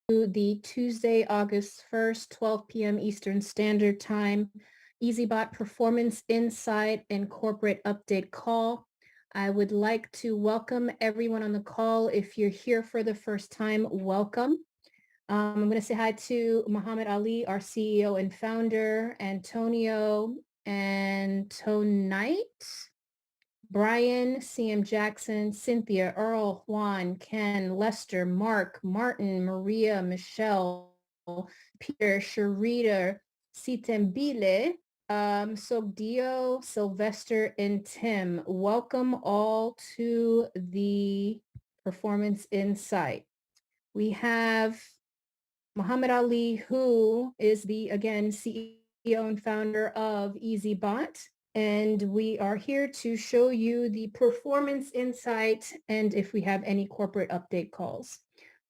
the Tuesday, August 1st, 12 p.m. Eastern Standard Time, EazyBot Performance Insight and Corporate Update Call. I would like to welcome everyone on the call. If you're here for the first time, welcome. I'm going to say hi to Muhammad Ali, our CEO and founder, Antonio Antonite, Brian, CM Jackson, Cynthia, Earl, Juan, Ken, Lester, Mark, Martin, Maria, Michelle, Peter, Sharita, Sitembile, Sogdio, Sylvester, and Tim. Welcome all to the Performance Insight. We have Muhammad Ali, who is the, again, CEO and founder of EazyBot. And we are here to show you the performance insight and if we have any corporate update calls.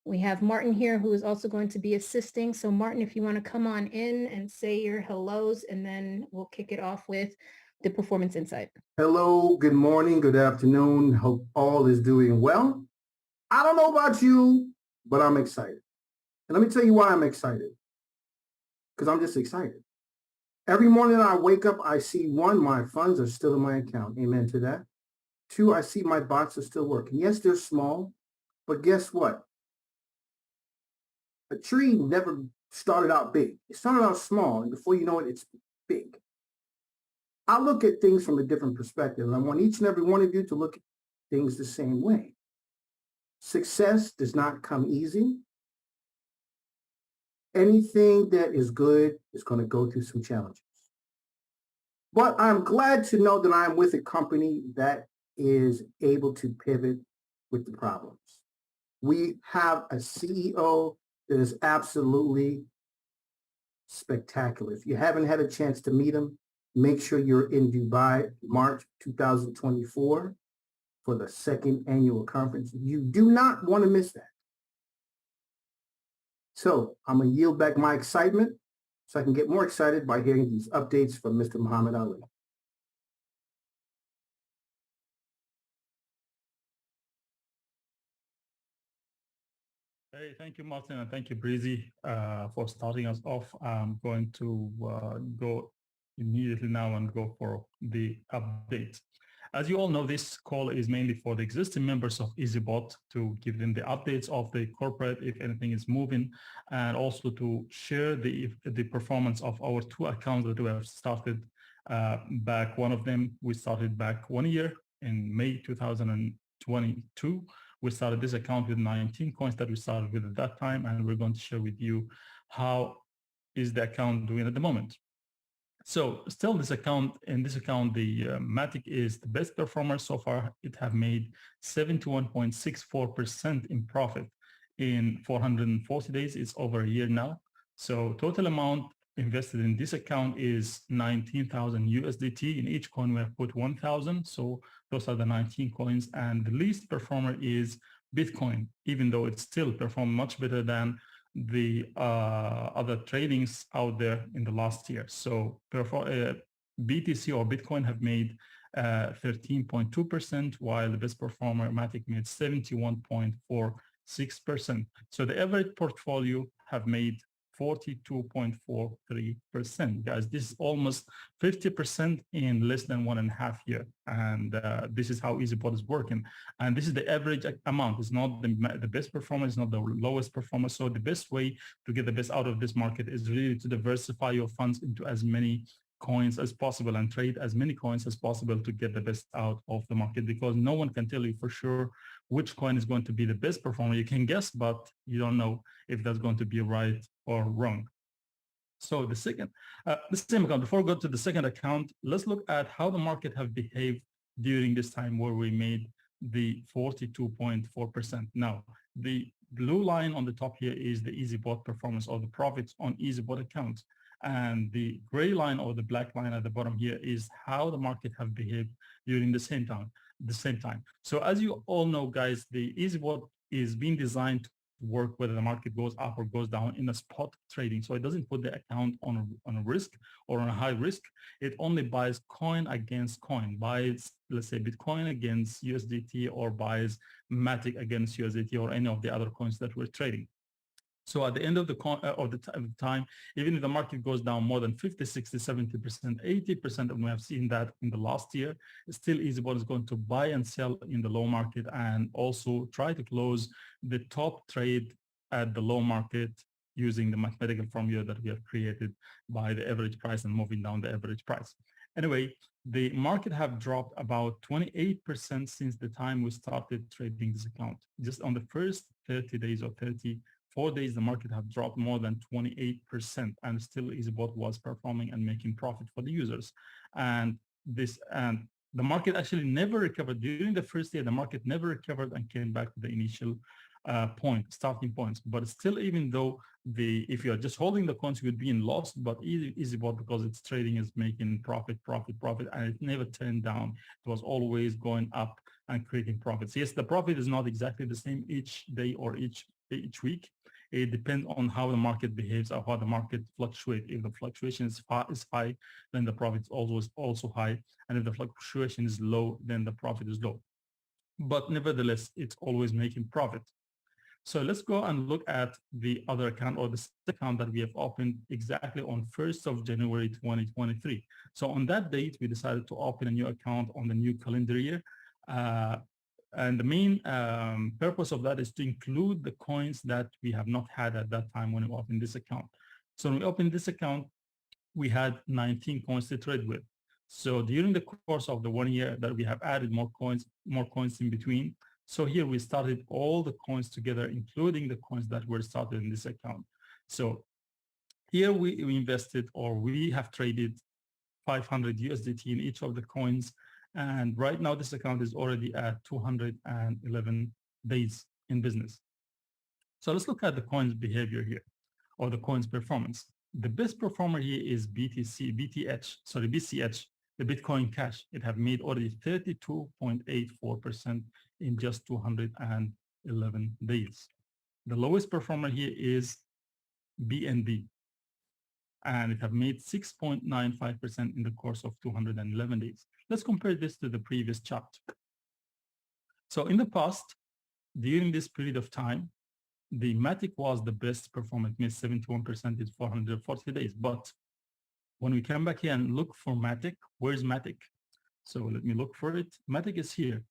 We have Martin here who is also going to be assisting. So Martin, if you want to come on in and say your hellos, and then we'll kick it off with the performance insight. Hello, good morning, good afternoon. Hope all is doing well. I don't know about you, but I'm excited. And let me tell you why I'm excited. Because I'm just excited. Every morning I wake up, I see one, my funds are still in my account. Amen to that. Two, I see my bots are still working. Yes, they're small, but guess what? A tree never started out big. It started out small, and before you know it, it's big. I look at things from a different perspective, and I want each and every one of you to look at things the same way. Success does not come easy. Anything that is good is going to go through some challenges. But I'm glad to know that I'm with a company that is able to pivot with the problems. We have a CEO that is absolutely spectacular. If you haven't had a chance to meet him, make sure you're in Dubai, March 2024 for the second annual conference. You do not want to miss that. So I'm going to yield back my excitement so I can get more excited by hearing these updates from Mr. Muhammad Ali. Hey, thank you, Martin, and thank you, Breezy, for starting us off. I'm going to go immediately now and go for the update. As you all know, this call is mainly for the existing members of EazyBot to give them the updates of the corporate, if anything is moving, and also to share the performance of our two accounts that we have started back. One of them we started back 1 year in May 2022. We started this account with 19 coins that we started with at that time, and we're going to share with you how is the account doing at the moment. So still in this account, the Matic is the best performer so far. It have made 71.64% in profit in 440 days. It's over a year now. So total amount invested in this account is 19,000 USDT. In each coin we have put 1,000. So those are the 19 coins. And the least performer is Bitcoin, even though it still performed much better than the other tradings out there in the last year. So BTC or Bitcoin have made 13.2%, while the best performer Matic made 71.46%. So the average portfolio have made 42.43%. Guys, this is almost 50% in less than 1.5 years. And this is how EazyBot is working. And this is the average amount. It's not the best performer, it's not the lowest performer. So the best way to get the best out of this market is really to diversify your funds into as many coins as possible and trade as many coins as possible to get the best out of the market, because no one can tell you for sure which coin is going to be the best performer. You can guess, but you don't know if that's going to be right or wrong. So the same account, before we go to the second account, let's look at how the market have behaved during this time where we made the 42.4%. Now, the blue line on the top here is the EazyBot performance or the profits on EazyBot accounts. And the gray line or the black line at the bottom here is how the market have behaved during the same time. So as you all know, guys, the EazyBot is being designed to work whether the market goes up or goes down in a spot trading. So it doesn't put the account on a risk or on a high risk. It only buys coin against coin, buys, let's say, Bitcoin against USDT, or buys Matic against USDT or any of the other coins that we're trading. So at the end of the time, even if the market goes down more than 50, 60, 70%, 80%, and we have seen that in the last year, still EasyBot is going to buy and sell in the low market and also try to close the top trade at the low market using the mathematical formula that we have created by the average price and moving down the average price. Anyway, the market have dropped about 28% since the time we started trading this account. Just on the first 30 days or 34 days, the market have dropped more than 28%, and still EasyBot was performing and making profit for the users. And the market actually never recovered. During the first year, the market never recovered and came back to the initial starting points. But still, even though if you're just holding the coins, you would be in loss, but EasyBot, because its trading is making profit, and it never turned down. It was always going up and creating profits. Yes, the profit is not exactly the same each day or each week. It depends on how the market behaves or how the market fluctuates. If the fluctuation is high, then the profit is always also high. And if the fluctuation is low, then the profit is low. But nevertheless, it's always making profit. So let's go and look at the other account, or the account that we have opened exactly on 1st of January 2023. So on that date, we decided to open a new account on the new calendar year. And the main purpose of that is to include the coins that we have not had at that time when we opened this account. So when we opened this account, we had 19 coins to trade with. So during the course of the 1 year that we have added more coins in between. So here we started all the coins together, including the coins that were started in this account. So here we invested, or we have traded 500 USDT in each of the coins. And right now this account is already at 211 days in business. So let's look at the coins behavior here, or the coins performance. The best performer here is BCH, the Bitcoin Cash. It have made already 32.84% in just 211 days. The lowest performer here is BNB, and it have made 6.95% in the course of 211 days. Let's compare this to the previous chart. So in the past, during this period of time, the Matic was the best performer. It made 71% in 440 days. But when we come back here and look for Matic, where's Matic? So let me look for it. Matic is here.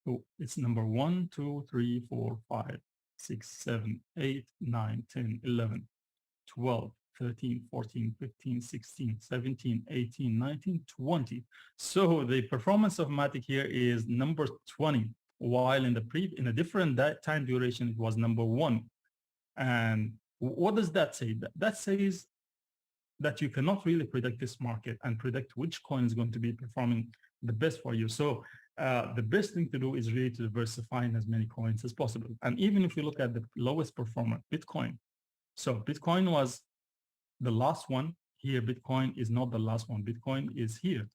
Oh, it's number 1, 2, 3, 4, 5, 6, 7, 8, 9, 10, 11, 12, 13, 14, 15, 16, 17, 18, 19, 20. So the performance of Matic here is number 20, while in a different time duration, it was number 1. And what does that say? That says that you cannot really predict this market and predict which coin is going to be performing the best for you. So the best thing to do is really to diversify in as many coins as possible. And even if you look at the lowest performer, Bitcoin. So Bitcoin was the last one. Here, Bitcoin is not the last one. Bitcoin is here.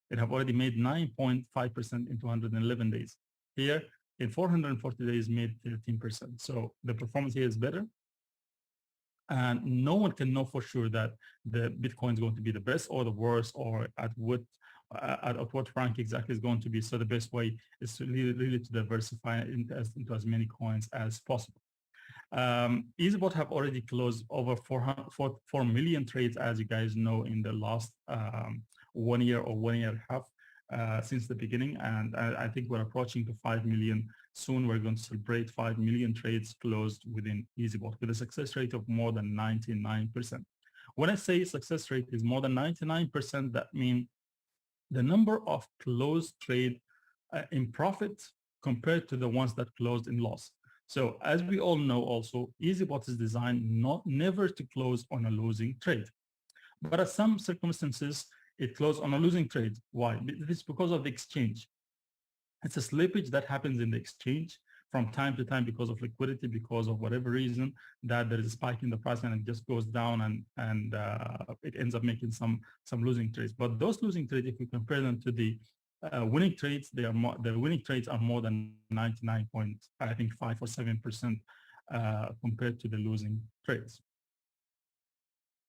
It have already made 9.5% in 211 days. Here, in 440 days, made 13%. So the performance here is better. And no one can know for sure that the Bitcoin is going to be the best or the worst, or at what rank exactly is going to be. So the best way is to really to diversify into as many coins as possible. EasyBot have already closed over 4 million trades, as you guys know, in the last 1 year or 1 year and a half since the beginning. And I think we're approaching to 5 million. Soon we're going to celebrate 5 million trades closed within EasyBot with a success rate of more than 99%. When I say success rate is more than 99%, that means the number of closed trade in profit compared to the ones that closed in loss. So as we all know also, EasyBot is designed never to close on a losing trade. But at some circumstances, it closed on a losing trade. Why? It's because of the exchange. It's a slippage that happens in the exchange from time to time because of liquidity, because of whatever reason, that there is a spike in the price and it just goes down and it ends up making some losing trades. But those losing trades, if we compare them to the winning trades, the winning trades are more than 99.5 or 7% compared to the losing trades.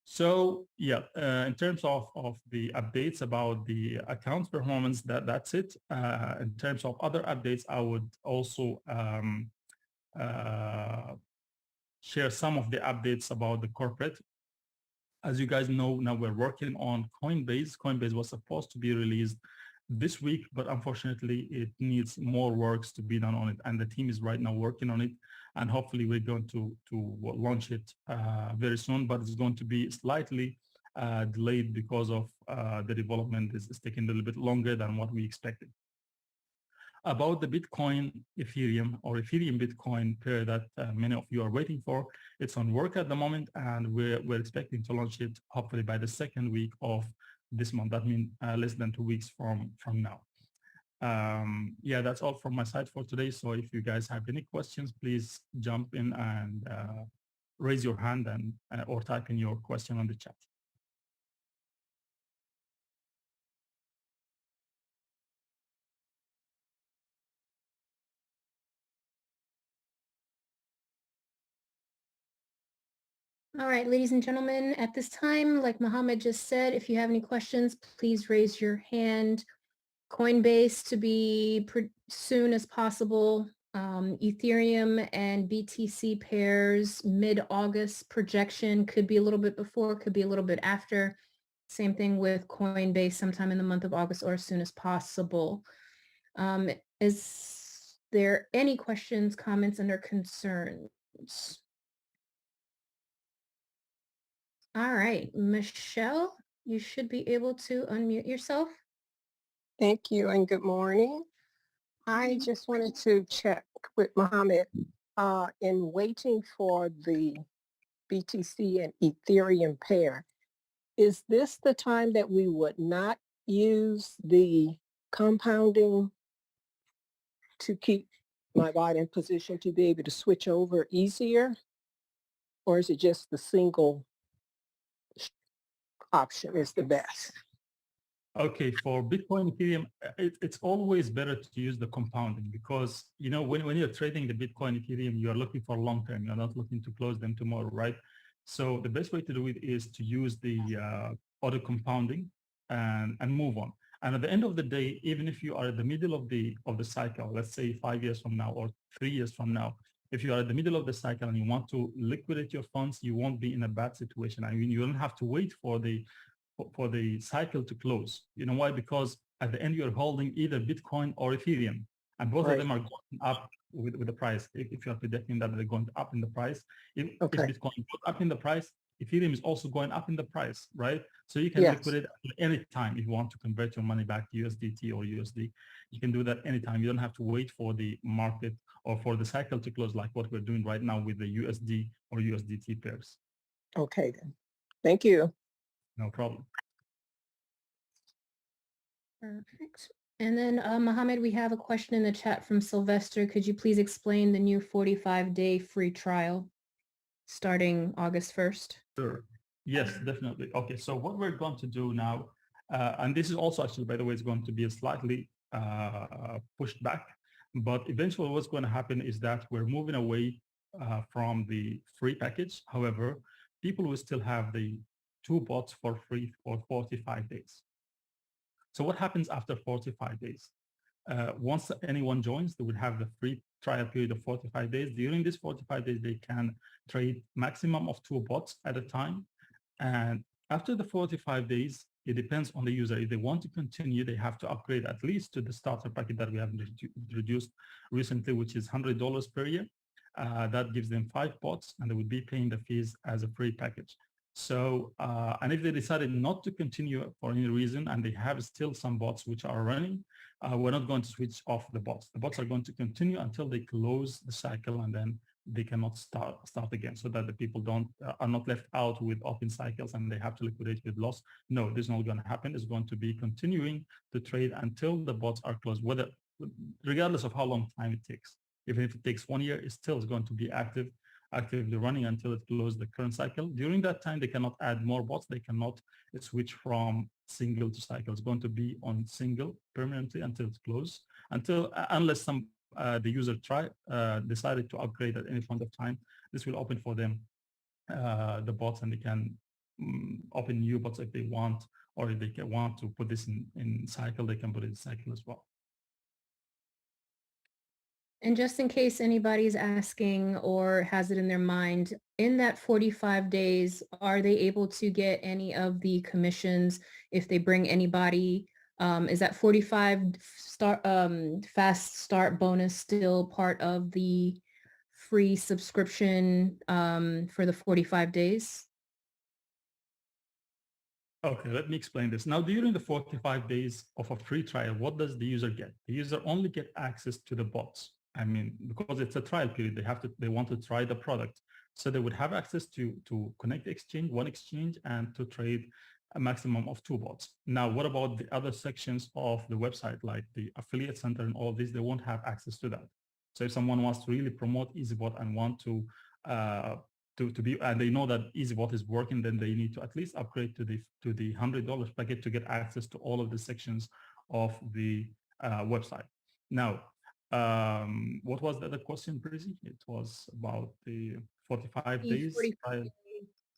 So yeah, in terms of the updates about the account performance, that's it. In terms of other updates, I would also uh, share some of the updates about the corporate. As you guys know, now we're working on Coinbase. Coinbase was supposed to be released this week, but unfortunately it needs more works to be done on it. And the team is right now working on it. And hopefully we're going to launch it very soon, but it's going to be slightly delayed because of the development is taking a little bit longer than what we expected. About the Bitcoin Ethereum or Ethereum Bitcoin pair that many of you are waiting for. It's on work at the moment, and we're expecting to launch it hopefully by the second week of this month. That means less than 2 weeks from now. Yeah, that's all from my side for today. So if you guys have any questions, please jump in and raise your hand and or type in your question on the chat. All right, ladies and gentlemen, at this time, like Mohammed just said, if you have any questions, please raise your hand. Coinbase to be soon as possible. Ethereum and BTC pairs mid-August projection, could be a little bit before, could be a little bit after. Same thing with Coinbase, sometime in the month of August or as soon as possible. Is there any questions, comments, and or concerns? All right, Michelle, you should be able to unmute yourself. Thank you and good morning. I just wanted to check with Mohammed in waiting for the BTC and Ethereum pair. Is this the time that we would not use the compounding to keep my bot in position to be able to switch over easier? Or is it just the single option is the best? Okay, for Bitcoin, Ethereum, it's always better to use the compounding because, you know, when you're trading the Bitcoin, Ethereum, you're looking for long term. You're not looking to close them tomorrow, right? So the best way to do it is to use the auto compounding and move on. And at the end of the day, even if you are at the middle of the cycle, let's say 5 years from now or 3 years from now, if you are at the middle of the cycle and you want to liquidate your funds, you won't be in a bad situation. I mean, you don't have to wait for the cycle to close. You know why? Because at the end you're holding either Bitcoin or Ethereum, and both of them are going up with the price. If you're predicting that they're going up in the price, if Bitcoin goes up in the price, Ethereum is also going up in the price, right? So you can liquidate at any time if you want to convert your money back to USDT or USD. You can do that anytime. You don't have to wait for the market or for the cycle to close like what we're doing right now with the USD or USDT pairs. Okay, then. Thank you. No problem. Perfect. And then Mohammed, we have a question in the chat from Sylvester. Could you please explain the new 45-day free trial starting August 1st? Sure. Yes, definitely. Okay, so what we're going to do now, and this is also actually, by the way, it's going to be a slightly pushed back, but eventually what's going to happen is that we're moving away from the free package. However, people will still have the 2 bots for free for 45 days. So what happens after 45 days? Once anyone joins, they would have the free trial period of 45 days. During this 45 days, they can trade maximum of 2 bots at a time. And after the 45 days, it depends on the user. If they want to continue, they have to upgrade at least to the starter package that we have introduced recently, which is $100 per year. That gives them 5 bots, and they would be paying the fees as a free package. So, and if they decided not to continue for any reason, and they have still some bots which are running, we're not going to switch off the bots. The bots are going to continue until they close the cycle, and then they cannot start again, so that the people are not left out with open cycles and they have to liquidate with loss. No, this is not going to happen. It's going to be continuing to trade until the bots are closed, regardless of how long time it takes. Even if it takes 1 year, it still is going to be actively running until it closes the current cycle. During that time, they cannot add more bots. They cannot switch from single to cycle. It's going to be on single permanently until it's closed, unless the user decided to upgrade at any point of time. This will open for them the bots, and they can open new bots if they want, or if they want to put this in cycle, they can put it in cycle as well. And just in case anybody's asking or has it in their mind, in that 45 days, are they able to get any of the commissions if they bring anybody? Is that 45 fast start bonus still part of the free subscription for the 45 days? Okay, let me explain this. Now, during the 45 days of a free trial, what does the user get? The user only get access to the bots. I mean, because it's a trial period, they want to try the product. So they would have access to connect exchange, one exchange, and to trade a maximum of 2 bots. Now, what about the other sections of the website, like the affiliate center and all of this? They won't have access to that. So if someone wants to really promote EazyBot and want to be, and they know that EazyBot is working, then they need to at least upgrade to the $100 package to get access to all of the sections of the website. Now, what was the other question, Breezy? It was about the 45 days. 45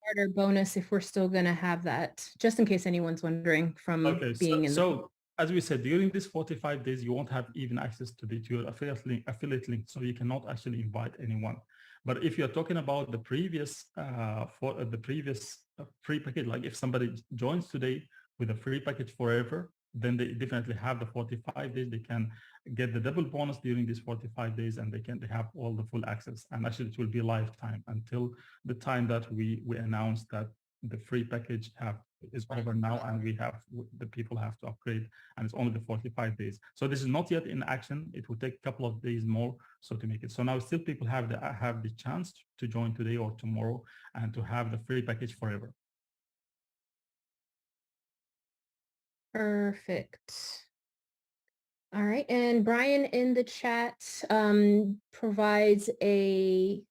starter bonus, if we're still going to have that, just in case anyone's wondering from being in the. So as we said, during these 45 days, you won't have even access to your affiliate link, so you cannot actually invite anyone. But if you're talking about the previous free package, like if somebody joins today with a free package forever, then they definitely have the 45 days. They can get the double bonus during these 45 days, and they have all the full access. And actually, it will be lifetime until the time that we announce that the free package is over now, and the people have to upgrade, and it's only the 45 days. So this is not yet in action. It will take a couple of days more so to make it. So now still people have the chance to join today or tomorrow and to have the free package forever. Perfect. All right. And Brian in the chat provides a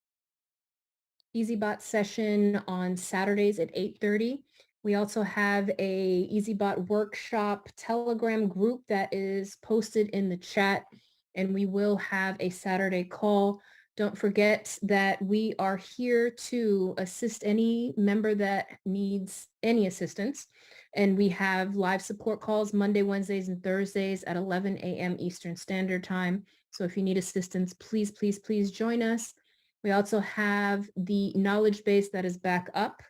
EazyBot session on Saturdays at 8:30. We also have a EazyBot workshop Telegram group that is posted in the chat, and we will have a Saturday call. Don't forget that we are here to assist any member that needs any assistance. And we have live support calls Monday, Wednesdays, and Thursdays at 11 a.m. Eastern Standard Time. So if you need assistance, please, please, please join us. We also have the knowledge base that is back up.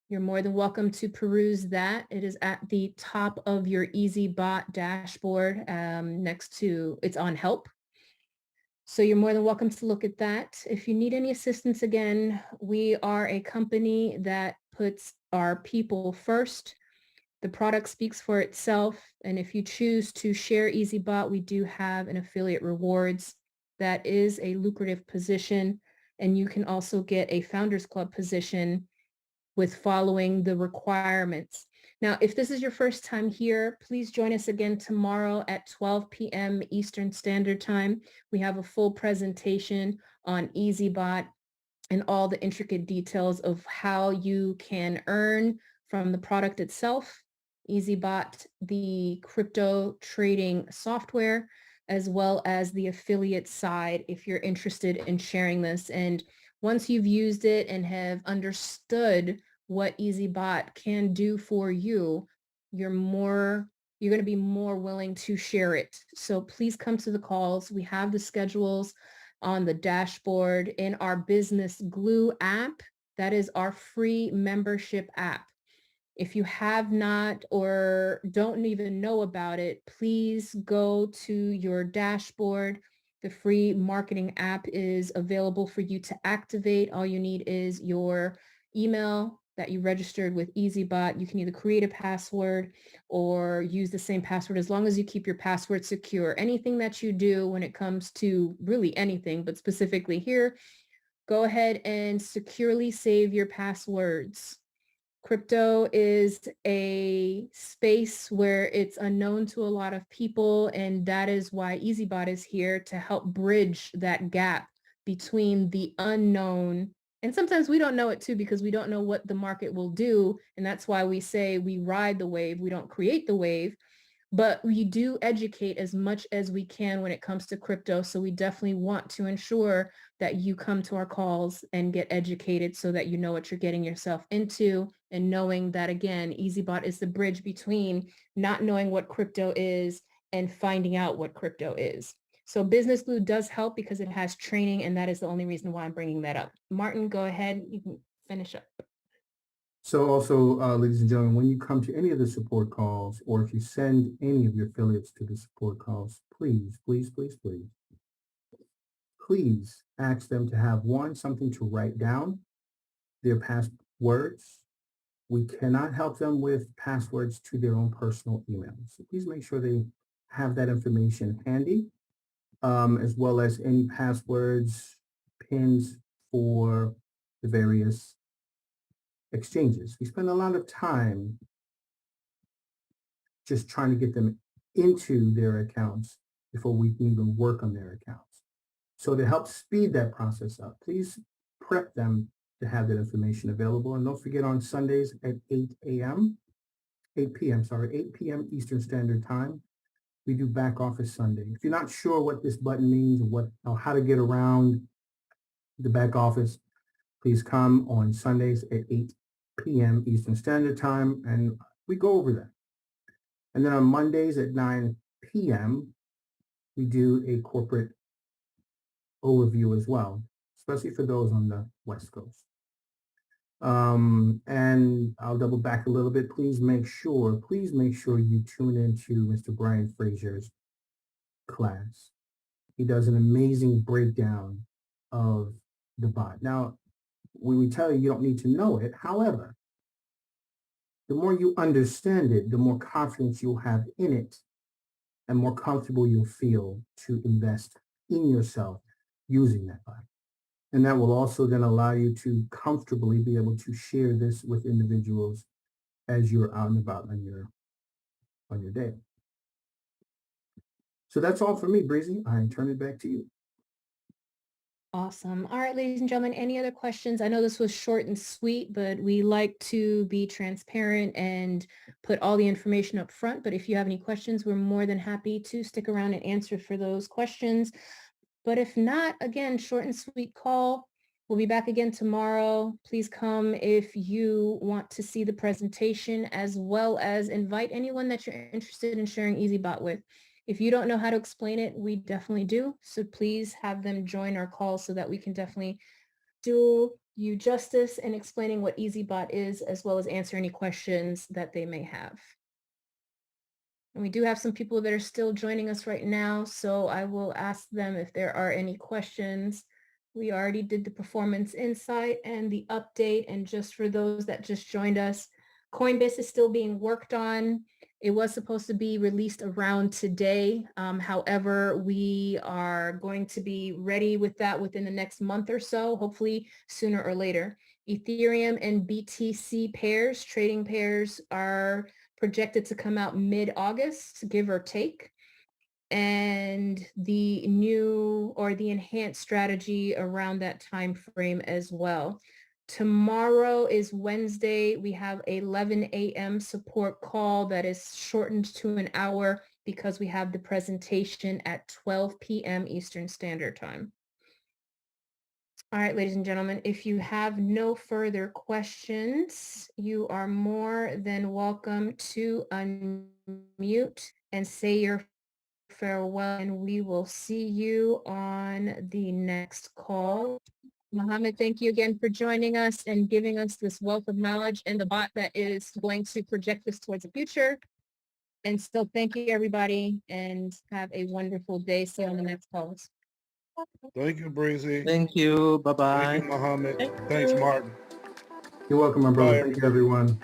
You're more than welcome to peruse that. It is at the top of your EazyBot dashboard it's on help. So you're more than welcome to look at that. If you need any assistance, again, we are a company that puts our people first. The product speaks for itself. And if you choose to share EazyBot, we do have an affiliate rewards. That is a lucrative position. And you can also get a Founders Club position with following the requirements. Now, if this is your first time here, please join us again tomorrow at 12 p.m. Eastern Standard Time. We have a full presentation on EazyBot and all the intricate details of how you can earn from the product itself, EazyBot, the crypto trading software, as well as the affiliate side if you're interested in sharing this. And once you've used it and have understood what EazyBot can do for you, you're going to be more willing to share it. So please come to the calls. We have the schedules on the dashboard in our Business Glue app. That is our free membership app. If you have not or don't even know about it, please go to your dashboard. The free marketing app is available for you to activate. All you need is your email that you registered with EazyBot. You can either create a password or use the same password as long as you keep your password secure. Anything that you do when it comes to really anything, but specifically here, go ahead and securely save your passwords. Crypto is a space where it's unknown to a lot of people, and that is why EazyBot is here to help bridge that gap between the unknown. And sometimes we don't know it too because we don't know what the market will do. And that's why we say we ride the wave. We don't create the wave, but we do educate as much as we can when it comes to crypto. So we definitely want to ensure that you come to our calls and get educated so that you know what you're getting yourself into and knowing that, again, EazyBot is the bridge between not knowing what crypto is and finding out what crypto is. So Business Blue does help because it has training, and that is the only reason why I'm bringing that up. Martin, go ahead. You can finish up. So also, ladies and gentlemen, when you come to any of the support calls, or if you send any of your affiliates to the support calls, please, please, please, please, please ask them to have something to write down, their passwords. We cannot help them with passwords to their own personal emails. So please make sure they have that information handy, as well as any passwords, pins for the various exchanges. We spend a lot of time just trying to get them into their accounts before we can even work on their accounts. So to help speed that process up, please prep them to have that information available. And don't forget, on Sundays at 8 p.m. Eastern Standard Time, we do back office Sunday. If you're not sure what this button means or how to get around the back office, please come on Sundays at 8 p.m. Eastern Standard Time, and we go over that. And then on Mondays at 9 p.m., we do a corporate overview as well, especially for those on the West Coast. And I'll double back a little bit. Please make sure you tune into Mr. Brian Frazier's class. He does an amazing breakdown of the bot. Now, we tell you don't need to know it. However, the more you understand it, the more confidence you'll have in it and more comfortable you'll feel to invest in yourself using that bot. And that will also then allow you to comfortably be able to share this with individuals as you're out and about on your day. So that's all for me, Breezy. I turn it back to you. Awesome. All right, ladies and gentlemen, any other questions? I know this was short and sweet, but we like to be transparent and put all the information up front. But if you have any questions, we're more than happy to stick around and answer for those questions. But if not, again, short and sweet call. We'll be back again tomorrow. Please come if you want to see the presentation, as well as invite anyone that you're interested in sharing EazyBot with. If you don't know how to explain it, we definitely do. So please have them join our call so that we can definitely do you justice in explaining what EazyBot is, as well as answer any questions that they may have. And we do have some people that are still joining us right now, so I will ask them if there are any questions. We already did the performance insight and the update, and just for those that just joined us, Coinbase is still being worked on. It was supposed to be released around today. However, we are going to be ready with that within the next month or so, hopefully sooner or later. Ethereum and BTC pairs, trading pairs, are projected to come out mid-August, give or take. And the new or the enhanced strategy around that time frame as well. Tomorrow is Wednesday. We have a 11 a.m. support call that is shortened to an hour because we have the presentation at 12 p.m. Eastern Standard Time. All right, ladies and gentlemen, if you have no further questions, you are more than welcome to unmute and say your farewell, and we will see you on the next call. Mohammed, thank you again for joining us and giving us this wealth of knowledge and the bot that is going to project us towards the future. And still thank you, everybody, and have a wonderful day. See you on the next calls. Thank you, Breezy. Thank you. Bye-bye. Thank you, Mohammed. Thanks, Martin. You're welcome, my brother. Bye, Thank you, everyone.